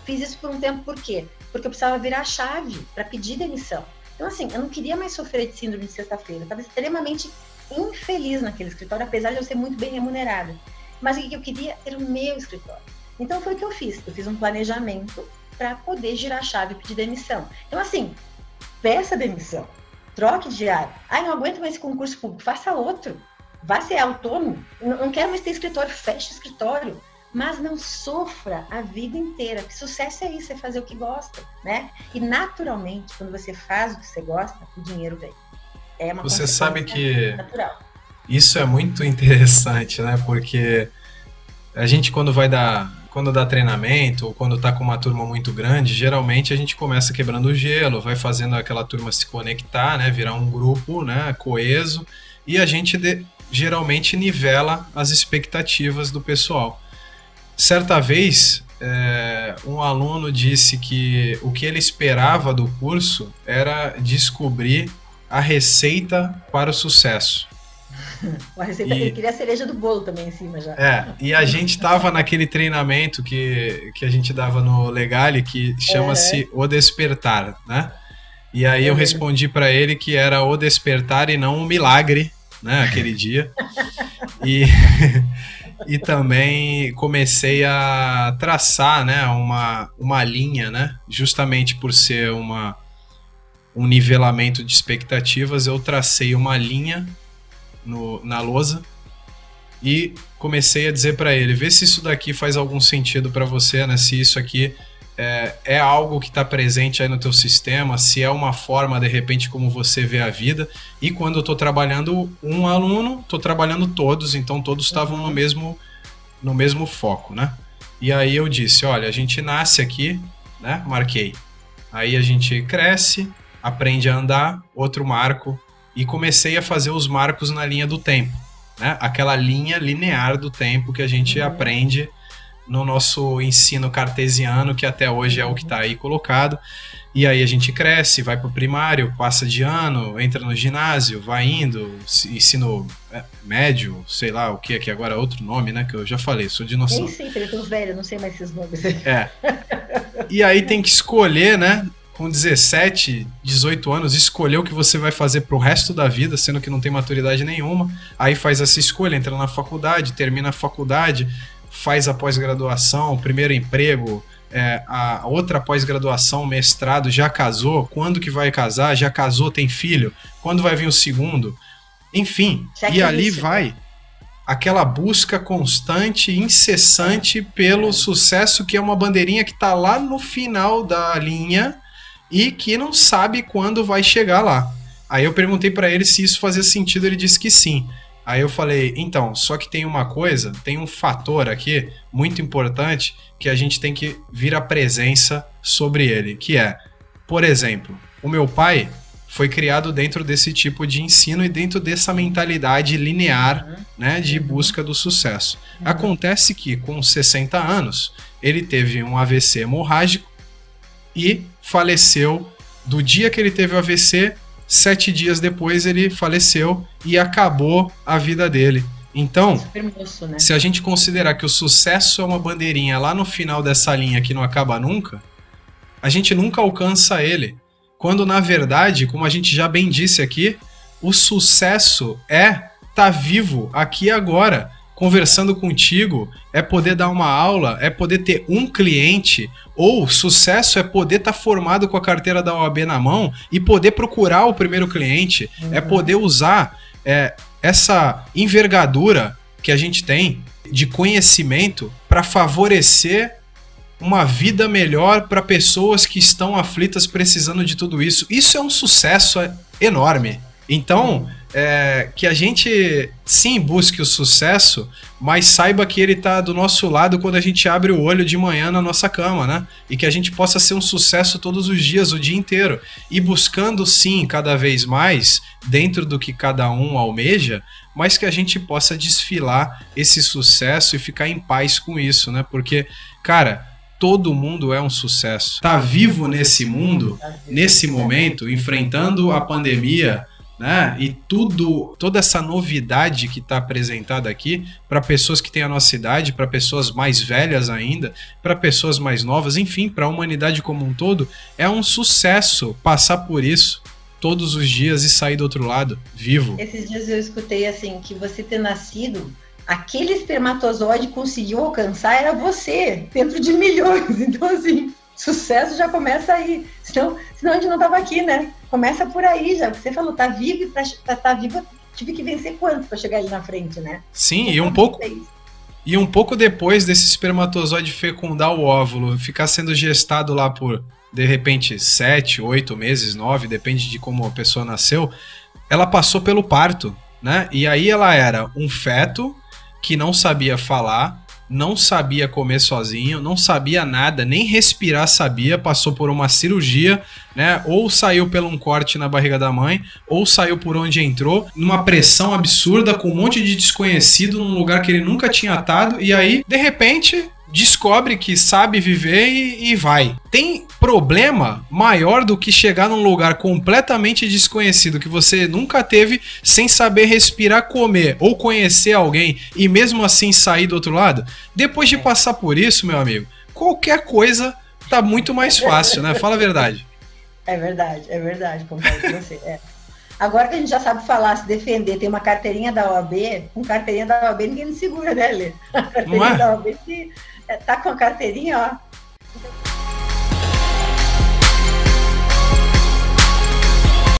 Fiz isso por um tempo, por quê? Porque eu precisava virar a chave para pedir demissão. Então assim, eu não queria mais sofrer de síndrome de sexta-feira, eu estava extremamente infeliz naquele escritório, apesar de eu ser muito bem remunerada. Mas o que eu queria era o meu escritório. Então foi o que eu fiz. Eu fiz um planejamento para poder girar a chave e pedir demissão. Então assim, peça demissão, troque de área. Ai, não aguento mais esse concurso público, faça outro. Vá ser autônomo. Não quero mais ter escritório, feche o escritório. Mas não sofra a vida inteira. Que sucesso é isso, é fazer o que gosta, né? E naturalmente, quando você faz o que você gosta, o dinheiro vem. É uma Você sabe que natural. Isso é muito interessante, né? Porque a gente quando dá treinamento ou quando tá com uma turma muito grande, geralmente a gente começa quebrando o gelo, vai fazendo aquela turma se conectar, né? Virar um grupo, né? Coeso, e a gente geralmente nivela as expectativas do pessoal. Certa vez, um aluno disse que o que ele esperava do curso era descobrir a receita para o sucesso. A receita, ele queria a cereja do bolo também em cima já. E a gente tava naquele treinamento que a gente dava no Legale, que chama-se O Despertar, né? E aí eu respondi para ele que era o despertar e não o milagre, né? Aquele dia. E também comecei a traçar, né? Uma linha, né? Justamente por ser um nivelamento de expectativas, eu tracei uma linha na lousa e comecei a dizer para ele, vê se isso daqui faz algum sentido para você, né? Se isso aqui é algo que está presente aí no teu sistema, se é uma forma, de repente, como você vê a vida. E quando eu estou trabalhando um aluno, estou trabalhando todos, então todos estavam no mesmo foco, né? E aí eu disse, olha, a gente nasce aqui, né? Marquei. Aí a gente cresce, aprende a andar, outro marco, e comecei a fazer os marcos na linha do tempo, né? Aquela linha linear do tempo que a gente aprende no nosso ensino cartesiano, que até hoje é o que está aí colocado. E aí a gente cresce, vai para o primário, passa de ano, entra no ginásio, vai indo, ensino médio, sei lá o que aqui agora é outro nome, né? Que eu já falei, sou de noção. Nem sei, eu tô velho, não sei mais esses nomes. E aí tem que escolher, né? Com 17, 18 anos, escolher o que você vai fazer pro resto da vida, sendo que não tem maturidade nenhuma. Aí faz essa escolha, entra na faculdade, termina a faculdade, faz a pós-graduação, primeiro emprego, a outra pós-graduação, mestrado, já casou, quando que vai casar, já casou, tem filho, quando vai vir o segundo, enfim, e ali vai aquela busca constante, incessante pelo sucesso, que é uma bandeirinha que tá lá no final da linha e que não sabe quando vai chegar lá. Aí eu perguntei para ele se isso fazia sentido, ele disse que sim. Aí eu falei, então, só que tem uma coisa, tem um fator aqui muito importante que a gente tem que vir a presença sobre ele, que é, por exemplo, o meu pai foi criado dentro desse tipo de ensino e dentro dessa mentalidade linear, né, de busca do sucesso. Acontece que com 60 anos, ele teve um AVC hemorrágico e faleceu. Do dia que ele teve o AVC, 7 dias depois ele faleceu e acabou a vida dele. Então, né? Se a gente considerar que o sucesso é uma bandeirinha lá no final dessa linha que não acaba nunca, a gente nunca alcança ele. Quando, na verdade, como a gente já bem disse aqui, o sucesso é estar vivo aqui agora, conversando contigo, é poder dar uma aula, é poder ter um cliente, ou sucesso é poder estar formado com a carteira da OAB na mão e poder procurar o primeiro cliente, é poder usar essa envergadura que a gente tem de conhecimento para favorecer uma vida melhor para pessoas que estão aflitas precisando de tudo isso. Isso é um sucesso enorme. Então, que a gente sim busque o sucesso, mas saiba que ele está do nosso lado quando a gente abre o olho de manhã na nossa cama, né? E que a gente possa ser um sucesso todos os dias, o dia inteiro. E buscando sim, cada vez mais, dentro do que cada um almeja, mas que a gente possa desfilar esse sucesso e ficar em paz com isso, né? Porque, cara, todo mundo é um sucesso. Tá vivo nesse mundo, nesse momento, enfrentando a pandemia, né? E toda essa novidade que está apresentada aqui para pessoas que têm a nossa idade, para pessoas mais velhas ainda, para pessoas mais novas, enfim, para a humanidade como um todo, é um sucesso passar por isso todos os dias e sair do outro lado, vivo. Esses dias eu escutei assim, que você ter nascido, aquele espermatozoide conseguiu alcançar era você, dentro de milhões. Então, assim, sucesso já começa aí. Senão a gente não tava aqui, né? Começa por aí já. Você falou, tá vivo, e pra tá vivo, tive que vencer quantos pra chegar ali na frente, né? Sim, e um pouco depois desse espermatozoide fecundar o óvulo, ficar sendo gestado lá por, de repente, 7, 8 meses, 9, depende de como a pessoa nasceu, ela passou pelo parto, né? E aí ela era um feto que não sabia falar, não sabia comer sozinho, não sabia nada, nem respirar sabia, passou por uma cirurgia, né? Ou saiu por um corte na barriga da mãe, ou saiu por onde entrou, numa pressão absurda, com um monte de desconhecido, num lugar que ele nunca tinha estado, e aí, de repente, descobre que sabe viver e vai. Tem problema maior do que chegar num lugar completamente desconhecido que você nunca teve, sem saber respirar, comer ou conhecer alguém e mesmo assim sair do outro lado? Depois de passar por isso, meu amigo, qualquer coisa tá muito mais fácil, né? Fala a verdade. É verdade, concordo com você. Agora que a gente já sabe falar, se defender, tem uma carteirinha da OAB, com carteirinha da OAB ninguém me segura, né, Lê? A carteirinha da OAB tá com a carteirinha, ó,